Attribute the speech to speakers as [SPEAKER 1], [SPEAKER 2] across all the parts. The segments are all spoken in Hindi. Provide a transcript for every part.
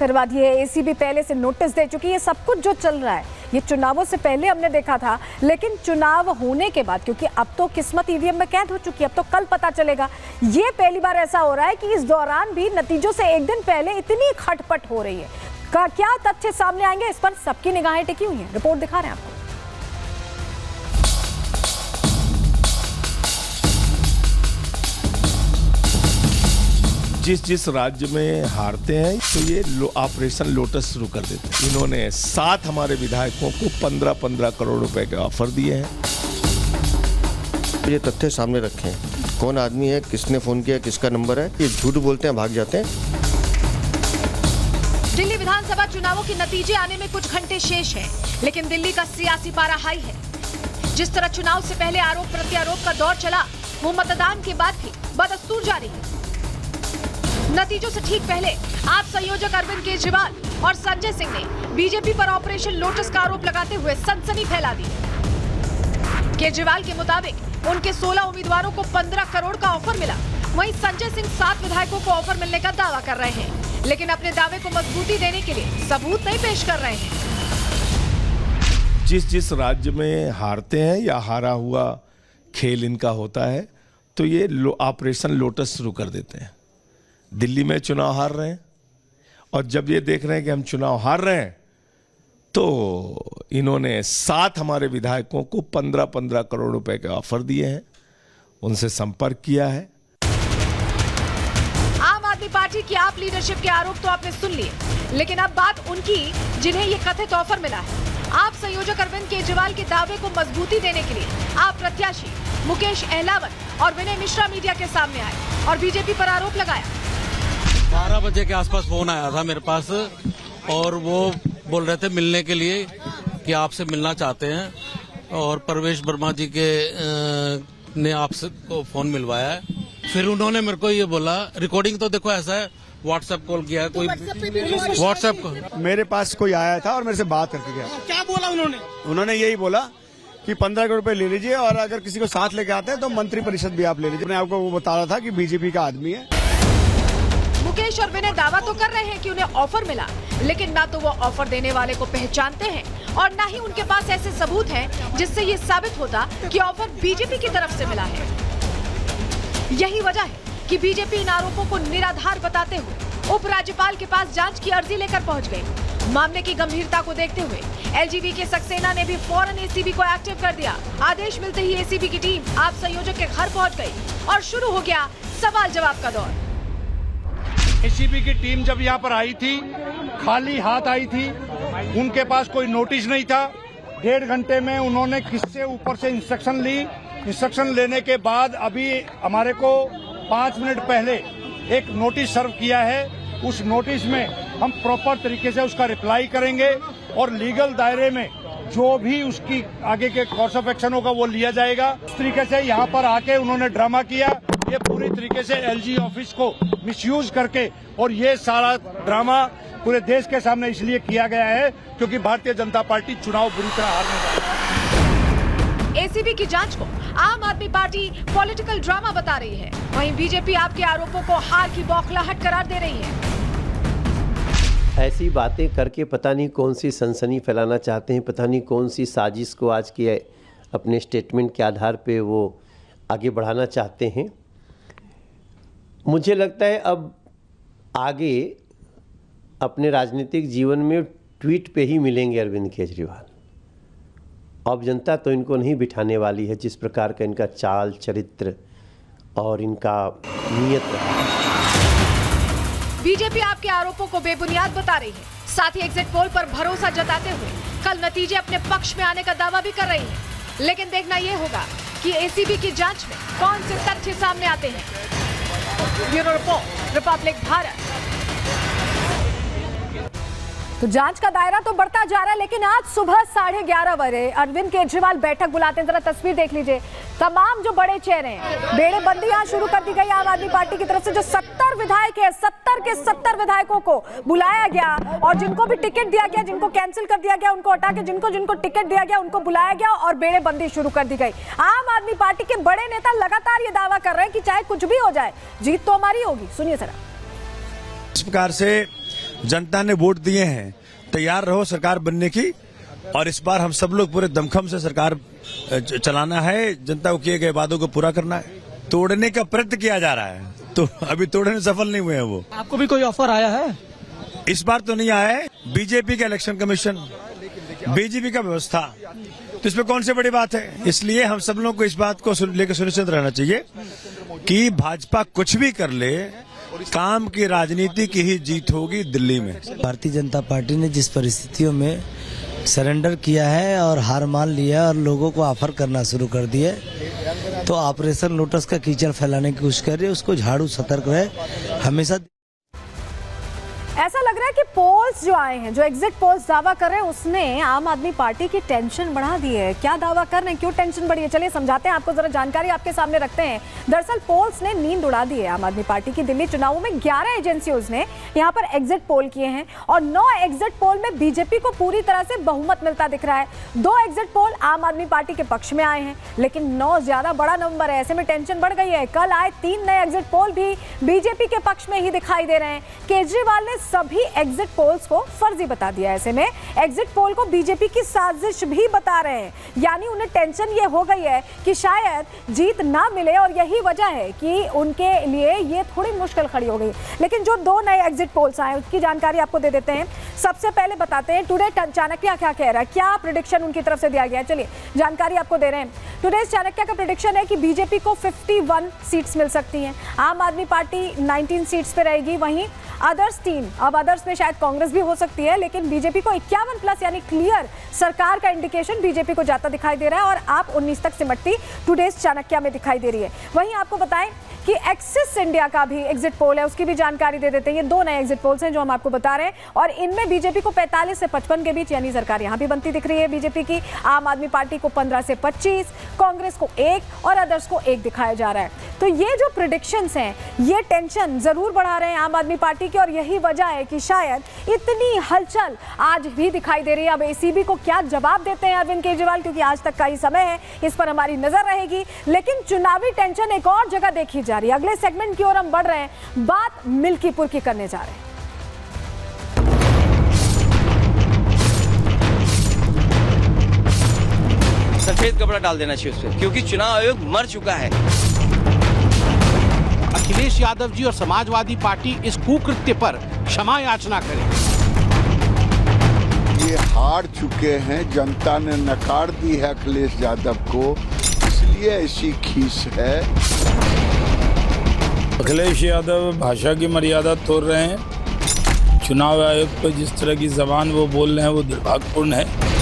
[SPEAKER 1] फिर बाद ये एसीबी पहले से नोटिस दे चुकी है। ये सब कुछ जो चल रहा है ये चुनावों से पहले हमने देखा था, लेकिन चुनाव होने के बाद, क्योंकि अब तो किस्मत ईवीएम में कैद हो चुकी है, अब तो कल पता चलेगा। ये पहली बार ऐसा हो रहा है कि इस दौरान भी नतीजों से एक दिन पहले इतनी खटपट हो रही है। क्या तथ्य सामने आएंगे, इस पर सबकी निगाहें टिकी हुई हैं। रिपोर्ट दिखा रहे हैं आपको।
[SPEAKER 2] जिस राज्य में हारते हैं तो ये ऑपरेशन लोटस शुरू कर देते हैं। इन्होंने 7 हमारे विधायकों को 15-15 करोड़ रुपए के ऑफर दिए हैं।
[SPEAKER 3] ये तथ्य सामने रखे हैं, कौन आदमी है, किसने फोन किया, किसका नंबर है, ये झूठ बोलते हैं, भाग जाते हैं।
[SPEAKER 4] दिल्ली विधानसभा चुनावों के नतीजे आने में कुछ घंटे शेष हैं, लेकिन दिल्ली का सियासी पारा हाई है। जिस तरह चुनाव से पहले आरोप प्रत्यारोप का दौर चला, वो मतदान के बाद भी बदस्तूर जारी है। नतीजों से ठीक पहले आप संयोजक अरविंद केजरीवाल और संजय सिंह ने बीजेपी पर ऑपरेशन लोटस का आरोप लगाते हुए सनसनी फैला दी। केजरीवाल के मुताबिक उनके 16 उम्मीदवारों को 15 करोड़ का ऑफर मिला। वहीं संजय सिंह 7 विधायकों को ऑफर मिलने का दावा कर रहे हैं, लेकिन अपने दावे को मजबूती देने के लिए सबूत नहीं पेश कर रहे हैं।
[SPEAKER 2] जिस राज्य में हारते हैं या हारा हुआ खेल इनका होता है तो ये ऑपरेशन लोटस शुरू कर देते हैं। दिल्ली में चुनाव हार रहे हैं और जब ये देख रहे हैं कि हम चुनाव हार रहे हैं तो इन्होंने 7 हमारे विधायकों को 15-15 करोड़ रुपए के ऑफर दिए हैं, उनसे संपर्क किया है।
[SPEAKER 4] आम आदमी पार्टी की आप लीडरशिप के आरोप तो आपने सुन लिए, लेकिन अब बात उनकी जिन्हें ये कथित ऑफर मिला है। आप संयोजक अरविंद केजरीवाल के दावे को मजबूती देने के लिए आप प्रत्याशी मुकेश अहलावत और विनय मिश्रा मीडिया के सामने आए और बीजेपी पर आरोप लगाया।
[SPEAKER 5] 12 बजे के आसपास फोन आया था मेरे पास और वो बोल रहे थे मिलने के लिए कि आपसे मिलना चाहते हैं और परवेश वर्मा जी के ने आपसे को फोन मिलवाया है। फिर उन्होंने मेरे को ये बोला, रिकॉर्डिंग तो देखो ऐसा है, व्हाट्सएप कॉल किया है, कोई व्हाट्सएप कॉल
[SPEAKER 6] मेरे पास कोई आया था और मेरे से बात करके गया।
[SPEAKER 7] क्या बोला
[SPEAKER 6] उन्होंने यही बोला कि 15 करोड़ रुपए ले लीजिए और अगर किसी को साथ लेके आते हैं तो मंत्री परिषद भी आप ले लीजिए। मैं आपको वो बता रहा था कि बीजेपी का आदमी है।
[SPEAKER 4] मुकेश और विनय दावा तो कर रहे हैं कि उन्हें ऑफर मिला, लेकिन ना तो वो ऑफर देने वाले को पहचानते हैं और ना ही उनके पास ऐसे सबूत हैं जिससे ये साबित होता कि ऑफर बीजेपी की तरफ से मिला है। यही वजह है कि बीजेपी इन आरोपों को निराधार बताते हुए उपराज्यपाल के पास जांच की अर्जी लेकर पहुंच गई। मामले की गंभीरता को देखते हुए एलजीबी के सक्सेना ने भी फौरन एसीबी को एक्टिव कर दिया। आदेश मिलते ही एसीबी की टीम आप संयोजक के घर पहुंच गई और शुरू हो गया सवाल जवाब का दौर।
[SPEAKER 7] एसीबी की टीम जब यहाँ पर आई थी, खाली हाथ आई थी, उनके पास कोई नोटिस नहीं था। 1.5 घंटे में उन्होंने किससे ऊपर से इंस्ट्रक्शन ली। इंस्ट्रक्शन लेने के बाद अभी हमारे को 5 मिनट पहले एक नोटिस सर्व किया है। उस नोटिस में हम प्रॉपर तरीके से उसका रिप्लाई करेंगे और लीगल दायरे में जो भी उसकी आगे के कोर्स ऑफ एक्शन होगा वो लिया जाएगा। इस तरीके से यहाँ पर आके उन्होंने ड्रामा किया, ये पूरी तरीके से एलजी ऑफिस को मिसयूज करके, और ये सारा ड्रामा पूरे देश के सामने इसलिए किया गया है क्योंकि भारतीय जनता पार्टी चुनाव बुरी तरह हारने जा रही है।
[SPEAKER 4] एसीबी की जांच को आम आदमी पार्टी पॉलिटिकल ड्रामा बता रही है, वहीं बीजेपी आपके आरोपों को हार की बौखलाहट करार दे रही है।
[SPEAKER 8] ऐसी बातें करके पता नहीं कौन सी सनसनी फैलाना चाहते हैं, पता नहीं कौन सी साजिश को आज के अपने स्टेटमेंट के आधार पे वो आगे बढ़ाना चाहते हैं। मुझे लगता है अब आगे अपने राजनीतिक जीवन में ट्वीट पे ही मिलेंगे अरविंद केजरीवाल। अब जनता तो इनको नहीं बिठाने वाली है, जिस प्रकार का इनका चाल चरित्र और इनका नीयत रहा।
[SPEAKER 4] बीजेपी आपके आरोपों को बेबुनियाद बता रही है, साथ ही एग्जिट पोल पर भरोसा जताते हुए कल नतीजे अपने पक्ष में आने का दावा भी कर रही है। लेकिन देखना यह होगा कि एसीबी की जांच में कौन से तथ्य सामने आते हैं। Bureau report, Republic Bharat.
[SPEAKER 1] तो जांच का दायरा तो बढ़ता जा रहा है, लेकिन आज सुबह 11:30 बजे अरविंद केजरीवाल बैठक बुलाते हैं। जरा तस्वीर देख लीजिए, तमाम जो बड़े चेहरे हैं, बेड़ेबंदी यहाँ शुरू कर दी गई आम आदमी पार्टी की तरफ से। जो 70 विधायक है, 70 के 70 विधायकों को बुलाया गया और जिनको भी टिकट दिया गया, जिनको कैंसिल कर दिया गया, उनको हटा के जिनको टिकट दिया गया उनको बुलाया गया और बेड़ेबंदी शुरू कर दी गई। आम आदमी पार्टी के बड़े नेता लगातार ये दावा कर रहे हैं कि चाहे कुछ भी हो जाए, जीत तो हमारी होगी। सुनिए जरा।
[SPEAKER 6] इस प्रकार से जनता ने वोट दिए हैं, तैयार रहो सरकार बनने की। और इस बार हम सब लोग पूरे दमखम से सरकार चलाना है, जनता को किए गए वादों को पूरा करना है। तोड़ने का प्रयत्न किया जा रहा है, तो अभी तोड़ने में सफल नहीं हुए हैं वो।
[SPEAKER 9] आपको भी कोई ऑफर आया है?
[SPEAKER 6] इस बार तो नहीं आया है। बीजेपी का इलेक्शन कमीशन, बीजेपी का व्यवस्था, तो इसमें कौन सी बड़ी बात है। इसलिए हम सब लोगों को इस बात को लेकर सुनिश्चित रहना चाहिए कि भाजपा कुछ भी कर ले, काम की राजनीति की ही जीत होगी दिल्ली में।
[SPEAKER 10] भारतीय जनता पार्टी ने जिस परिस्थितियों में सरेंडर किया है और हार मान लिया और लोगों को ऑफर करना शुरू कर दिया, तो ऑपरेशन लोटस का कीचड़ फैलाने की कोशिश कर रही है। उसको झाड़ू सतर्क रहे हमेशा।
[SPEAKER 1] ऐसा लग रहा है कि पोल्स जो आए हैं, जो एग्जिट पोल्स दावा कर रहे हैं, उसने आम आदमी पार्टी की टेंशन बढ़ा दी है। क्या दावा कर रहे हैं, क्यों टेंशन बढ़ी है, चलिए समझाते हैं आपको, जरा जानकारी आपके सामने रखते हैं। दरअसल पोल्स ने नींद उड़ा दी है आम आदमी पार्टी की। दिल्ली चुनावों में 11 एजेंसियों ने यहाँ पर एग्जिट पोल किए हैं और 9 एग्जिट पोल में बीजेपी को पूरी तरह से बहुमत मिलता दिख रहा है। 2 एग्जिट पोल आम आदमी पार्टी के पक्ष में आए हैं, लेकिन 9 ज्यादा बड़ा नंबर है, ऐसे में टेंशन बढ़ गई है। कल आए 3 नए एग्जिट पोल भी बीजेपी के पक्ष में ही दिखाई दे रहे हैं। केजरीवाल ने सभी एग्जिट पोल्स को फर्जी बता दिया। ऐसे में एग्जिट पोल को बीजेपी की साजिश भी बता रहे हैं, यानी उन्हें टेंशन ये हो गई है कि शायद जीत ना मिले और यही वजह है कि उनके लिए ये थोड़ी मुश्किल खड़ी हो गई। लेकिन जो 2 नए एग्जिट पोल्स आए उसकी जानकारी आपको दे देते हैं। सबसे पहले बताते हैं टुडे चाणक्य क्या कह रहा है, क्या प्रेडिक्शन उनकी तरफ से दिया गया है। चलिए जानकारी आपको दे रहे हैं। टुडे चाणक्य का प्रेडिक्शन है कि बीजेपी को 51 सीट्स मिल सकती हैं, आम आदमी पार्टी 19 सीट्स पे रहेगी, वहीं अदर्स 3, अब अदर्स में शायद कांग्रेस भी हो सकती है, लेकिन बीजेपी को 51 प्लस यानी क्लियर सरकार का इंडिकेशन बीजेपी को जाता दिखाई दे रहा है और आप 19 तक सिमटती टुडे चाणक्य में दिखाई दे रही है। वहीं आपको बताएं कि एक्सिस इंडिया का भी एग्जिट पोल है, उसकी भी जानकारी दे देते हैं। ये 2 नए एग्जिट पोल्स हैं जो हम आपको बता रहे हैं और इनमें बीजेपी को 45 से 55 के बीच यानी सरकार यहां भी बनती दिख रही है बीजेपी की। आम आदमी पार्टी को 15 से 25, कांग्रेस को 1 और अदर्स को 1 दिखाया जा रहा है। तो ये जो प्रेडिक्शंस हैं ये टेंशन जरूर बढ़ा रहे हैं आम आदमी पार्टी की और यही वजह है कि शायद इतनी हलचल आज भी दिखाई दे रही है। अब एसीबी को क्या जवाब देते हैं अरविंद केजरीवाल, क्योंकि आज तक का ही समय है, इस पर हमारी नजर रहेगी। लेकिन चुनावी टेंशन एक और जगह देखी जा रही है। अगले सेगमेंट की ओर हम बढ़ रहे हैं, बात मिल्कीपुर की करने जा रहे हैं।
[SPEAKER 11] सफेद कपड़ा डाल देना चाहिए उस पर, क्योंकि चुनाव आयोग मर चुका है।
[SPEAKER 12] अखिलेश यादव जी और समाजवादी पार्टी इस कुकृत्य पर क्षमा याचना करें।
[SPEAKER 13] ये हार चुके हैं, जनता ने नकार दी है अखिलेश यादव को, इसलिए ऐसी खीस है।
[SPEAKER 14] अखिलेश यादव भाषा की मर्यादा तोड़ रहे हैं। चुनाव आयोग पर जिस तरह की जबान वो बोल रहे हैं वो दुर्भाग्यपूर्ण है।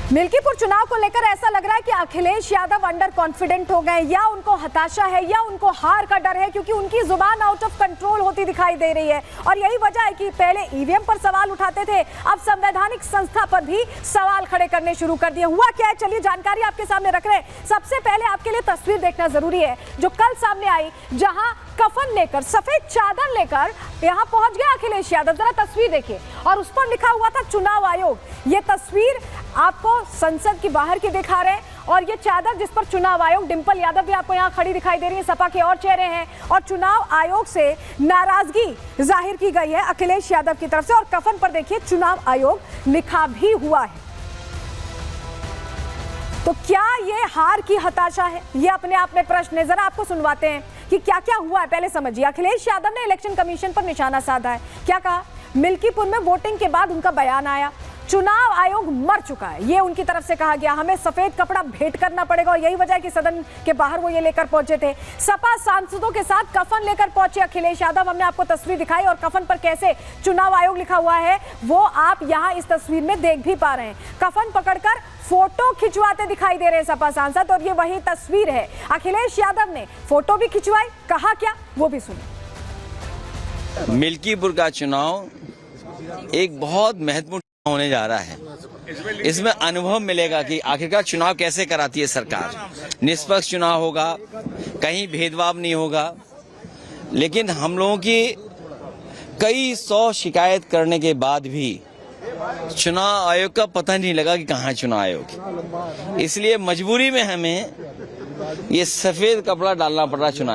[SPEAKER 1] मिल्कीपुर चुनाव को लेकर ऐसा लग रहा है कि अखिलेश यादव अंडर कॉन्फिडेंट हो गए, या उनको हताशा है या उनको हार का डर है, क्योंकि उनकी जुबान आउट ऑफ कंट्रोल होती दिखाई दे रही है। और यही वजह है कि पहले ईवीएम पर सवाल उठाते थे, अब संवैधानिक संस्था पर भी सवाल खड़े करने शुरू कर दिए। हुआ क्या है, चलिए जानकारी आपके सामने रख रहे हैं। सबसे पहले आपके लिए तस्वीर देखना जरूरी है जो कल सामने आई, जहां कफन लेकर, सफेद चादर लेकर यहां पहुंच गया अखिलेश यादव। जरा तस्वीर देखिए और उस पर लिखा हुआ था चुनाव आयोग। ये तस्वीर आपको संसद की बाहर की दिखा रहे हैं और ये चादर जिस पर चुनाव आयोग, डिंपल यादव भी आपको यहाँ खड़ी दिखाई दे रही है, सपा के और चेहरे हैं और चुनाव आयोग से नाराजगी जाहिर की गई है अखिलेश यादव की तरफ से। और कफन पर देखिए चुनाव आयोग लिखा भी हुआ है। तो क्या ये हार की हताशा है, ये अपने आप में प्रश्न है। जरा आपको सुनवाते हैं कि क्या क्या हुआ है, पहले समझिए। अखिलेश यादव ने इलेक्शन कमीशन पर निशाना साधा है। क्या कहा, मिल्कीपुर में वोटिंग के बाद उनका बयान आया, चुनाव आयोग मर चुका है, ये उनकी तरफ से कहा गया, हमें सफेद कपड़ा भेंट करना पड़ेगा। और यही वजह है कि सदन के बाहर वो ये लेकर पहुंचे थे। सपा सांसदों के साथ कफन लेकर पहुंचे अखिलेश यादव। हमने आपको तस्वीर दिखाई और कफन पर कैसे चुनाव आयोग लिखा हुआ है वो आप यहां इस तस्वीर में देख भी पा रहे हैं। कफन पकड़कर फोटो खिंचवाते दिखाई दे रहे हैं सपा सांसद और ये वही तस्वीर है। अखिलेश यादव ने फोटो भी खिंचवाई, कहा क्या वो भी सुनिए।
[SPEAKER 11] मिल्कीपुर का चुनाव एक बहुत महत्वपूर्ण होने जा रहा है। इसमें अनुभव मिलेगा कि आखिरकार चुनाव कैसे कराती है सरकार। निष्पक्ष चुनाव होगा, कहीं भेदभाव नहीं होगा। लेकिन हम लोगों की कई 100 शिकायत करने के बाद भी चुनाव आयोग का पता नहीं लगा कि कहाँ चुनाव आयोग। इसलिए मजबूरी में हमें ये सफेद कपड़ा डालना पड़ रहा चुनाव